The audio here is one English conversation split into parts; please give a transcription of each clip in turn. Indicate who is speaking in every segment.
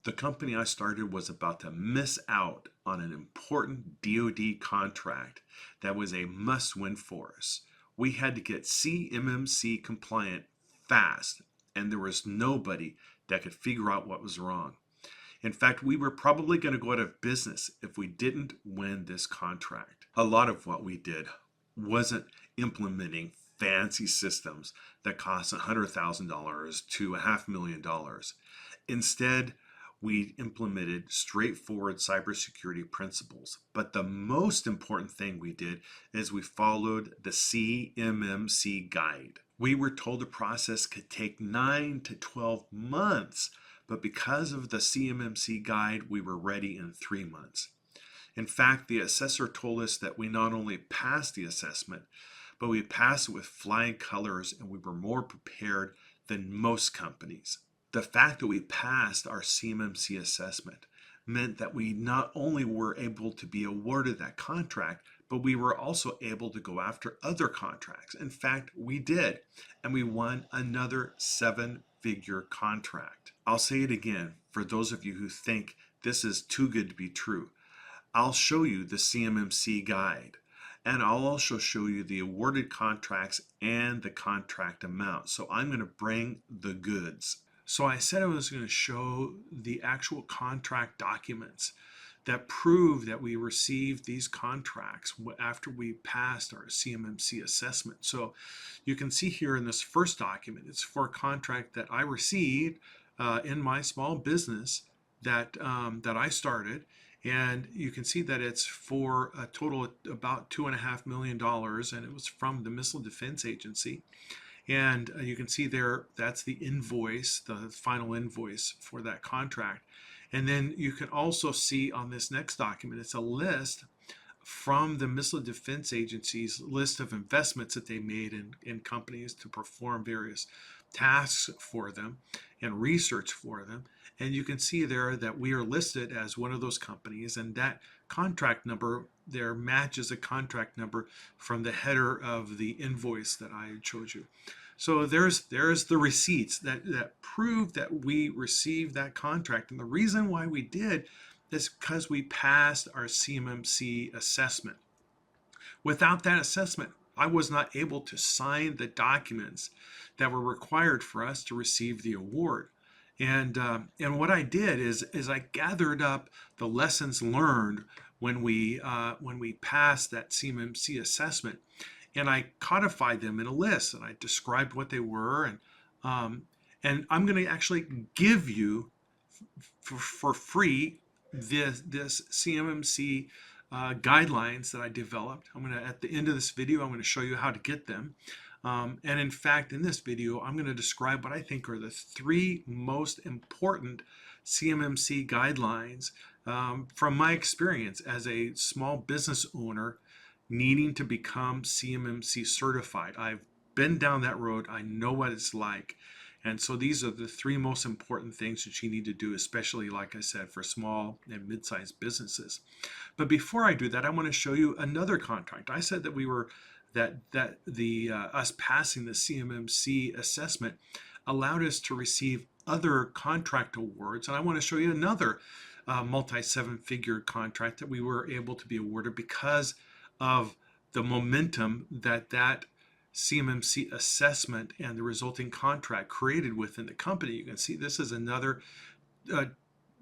Speaker 1: The company I started was about to miss out on an important DoD contract that was a must-win for us. We had to get CMMC compliant fast, and there was nobody that could figure out what was wrong. In fact, we were probably going to go out of business if we didn't win this contract. A lot of what we did wasn't implementing fancy systems that cost $100,000 to $500,000. Instead, we implemented straightforward cybersecurity principles. But the most important thing we did is we followed the CMMC guide. We were told the process could take 9 to 12 months, but because of the CMMC guide, we were ready in 3 months. In fact, the assessor told us that we not only passed the assessment, but we passed it with flying colors, and we were more prepared than most companies. The fact that we passed our CMMC assessment meant that we not only were able to be awarded that contract, but we were also able to go after other contracts. In fact, we did, and we won another 7-figure contract. I'll say it again for those of you who think this is too good to be true. I'll show you the CMMC guide, and I'll also show you the awarded contracts and the contract amount. So I'm going to bring the goods. So I said I was going to show the actual contract documents that prove that we received these contracts after we passed our CMMC assessment. So you can see here in this first document, it's for a contract that I received in my small business that I started. And you can see that it's for a total of about $2.5 million, and it was from the Missile Defense Agency. And you can see there, that's the invoice, the final invoice for that contract. And then you can also see on this next document, it's a list from the Missile Defense Agency's list of investments that they made in companies to perform various tasks for them and research for them. And you can see there that we are listed as one of those companies, and that contract number there matches a contract number from the header of the invoice that I showed you. So there's the receipts that prove that we received that contract. And the reason why we did is because we passed our CMMC assessment. Without that assessment, I was not able to sign the documents that were required for us to receive the award. And what I did is I gathered up the lessons learned when we passed that CMMC assessment, and I codified them in a list, and I described what they were, and I'm going to actually give you for free this CMMC guidelines that I developed. At the end of this video, I'm going to show you how to get them. And in fact, in this video, I'm going to describe what I think are the 3 most important CMMC guidelines from my experience as a small business owner needing to become CMMC certified. I've been down that road. I know what it's like. And so these are the 3 most important things that you need to do, especially, like I said, for small and mid-sized businesses. But before I do that, I want to show you another contract. I said that we were us passing the CMMC assessment allowed us to receive other contract awards, and I want to show you another multi-7-figure contract that we were able to be awarded because of the momentum that CMMC assessment and the resulting contract created within the company. You can see this is another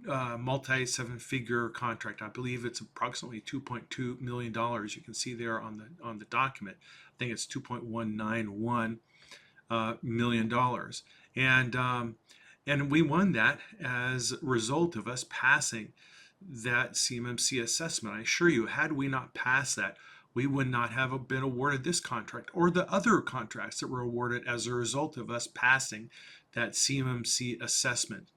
Speaker 1: multi-7-figure contract. I believe it's approximately $2.2 million. You can see there on the document. I think it's $2.191 million. And we won that as a result of us passing that CMMC assessment. I assure you, had we not passed that, we would not have been awarded this contract or the other contracts that were awarded as a result of us passing that CMMC assessment.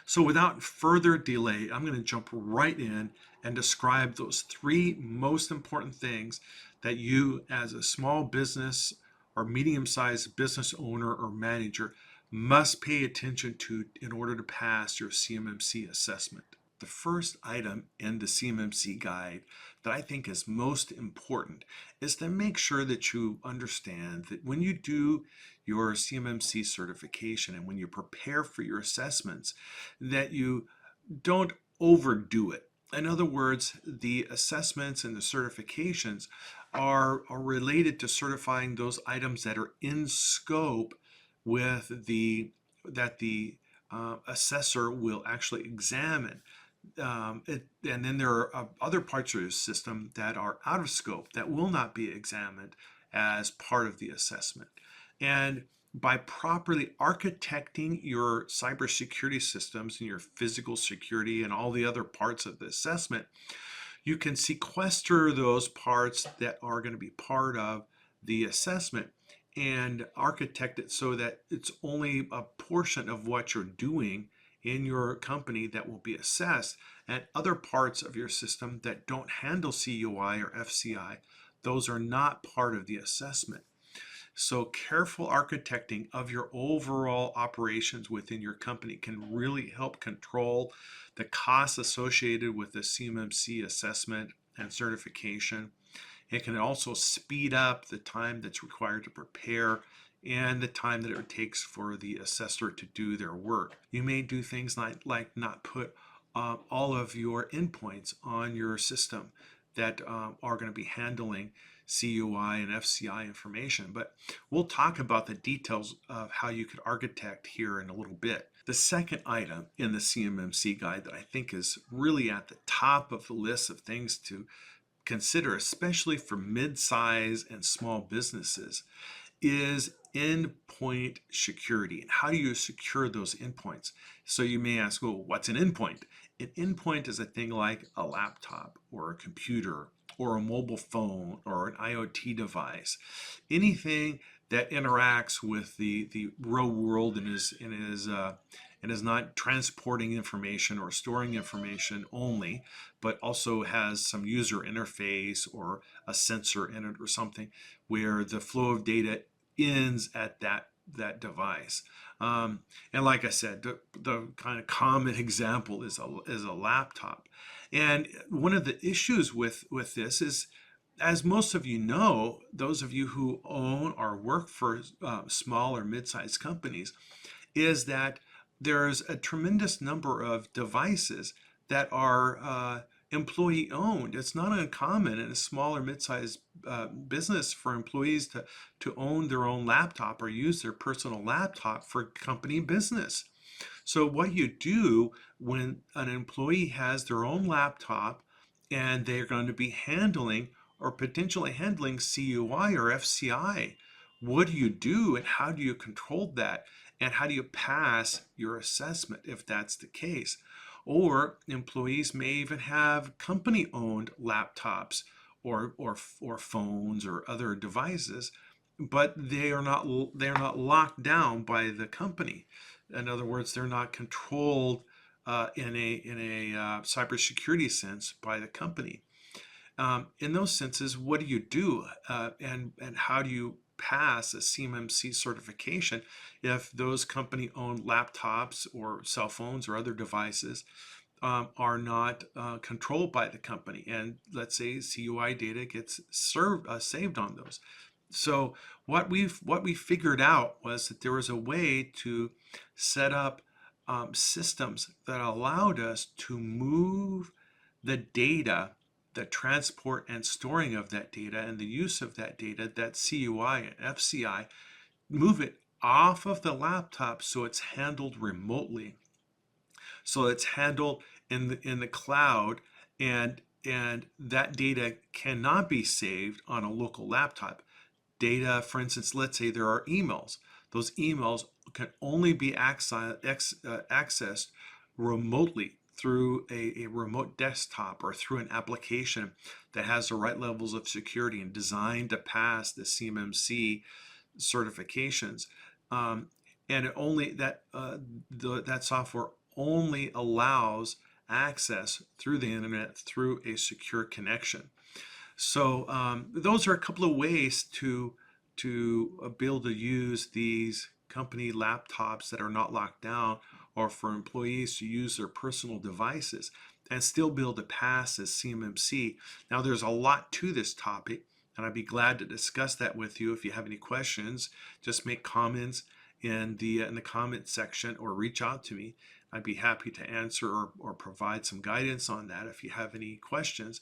Speaker 1: So without further delay, I'm going to jump right in and describe those 3 most important things that you as a small business or medium-sized business owner or manager must pay attention to in order to pass your CMMC assessment. The first item in the CMMC guide that I think is most important is to make sure that you understand that when you do your CMMC certification and when you prepare for your assessments, that you don't overdo it. In other words, the assessments and the certifications are related to certifying those items that are in scope with the assessor will actually examine. And then there are other parts of your system that are out of scope that will not be examined as part of the assessment. And by properly architecting your cybersecurity systems and your physical security and all the other parts of the assessment, you can sequester those parts that are going to be part of the assessment and architect it so that it's only a portion of what you're doing in your company that will be assessed, and other parts of your system that don't handle CUI or FCI, those are not part of the assessment. So careful architecting of your overall operations within your company can really help control the costs associated with the CMMC assessment and certification. It can also speed up the time that's required to prepare and the time that it takes for the assessor to do their work. You may do things like not put all of your endpoints on your system that are going to be handling CUI and FCI information, but we'll talk about the details of how you could architect here in a little bit. The second item in the CMMC guide that I think is really at the top of the list of things to consider, especially for mid-size and small businesses, is endpoint security. And how do you secure those endpoints? So you may ask, well, what's an endpoint? An endpoint is a thing like a laptop or a computer or a mobile phone or an IoT device. Anything that interacts with the real world and is not transporting information or storing information only, but also has some user interface or a sensor in it or something where the flow of data ends at that device. And like I said, the kind of common example is a laptop. And one of the issues with this is, as most of you know, those of you who own or work for small or mid-sized companies, is that there's a tremendous number of devices that are employee owned. It's not uncommon in a small or mid-sized business for employees to own their own laptop or use their personal laptop for company business. So what you do when an employee has their own laptop and they're going to be handling or potentially handling CUI or FCI, what do you do and how do you control that? And how do you pass your assessment if that's the case? Or employees may even have company-owned laptops or phones or other devices, but they're not locked down by the company. In other words, they're not controlled in a cybersecurity sense by the company. In those senses, what do you do, and how do you pass a CMMC certification if those company-owned laptops or cell phones or other devices are not controlled by the company, and let's say CUI data gets saved on those? So what we figured out was that there was a way to set up systems that allowed us to move the data, the transport and storing of that data and the use of that data, that CUI and FCI, move it off of the laptop so it's handled remotely. So it's handled in the cloud, and that data cannot be saved on a local laptop. Data, for instance, let's say there are emails. Those emails can only be accessed remotely through a remote desktop or through an application that has the right levels of security and designed to pass the CMMC certifications. And it only that software only allows access through the internet through a secure connection. So those are a couple of ways to be able to use these company laptops that are not locked down or for employees to use their personal devices and still be able to pass as CMMC. Now, there's a lot to this topic, and I'd be glad to discuss that with you. If you have any questions, just make comments in the comment section or reach out to me. I'd be happy to answer or provide some guidance on that if you have any questions.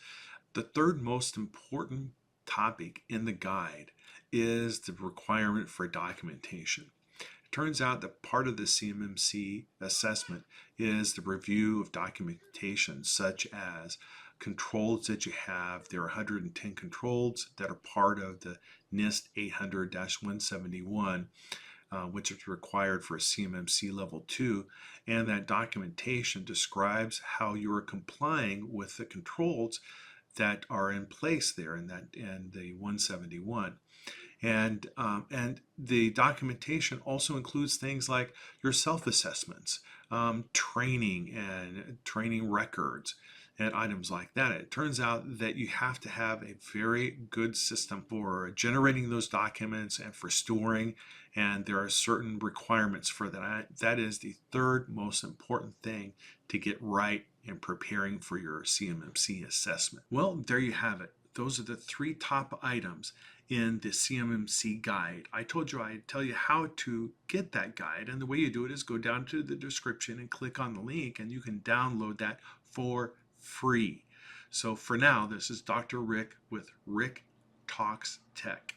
Speaker 1: The third most important topic in the guide is the requirement for documentation. It turns out that part of the CMMC assessment is the review of documentation, such as controls that you have. There are 110 controls that are part of the NIST 800-171, which is required for a CMMC level 2, and that documentation describes how you are complying with the controls that are in place there in the 171. And the documentation also includes things like your self-assessments, training and training records, and items like that. It turns out that you have to have a very good system for generating those documents and for storing, and there are certain requirements for that. That is the third most important thing to get right in preparing for your CMMC assessment. Well, there you have it. Those are the 3 top items in the CMMC guide. I told you I'd tell you how to get that guide, and the way you do it is go down to the description and click on the link, and you can download that for free. So for now, this is Dr. Rick with Rick Talks Tech.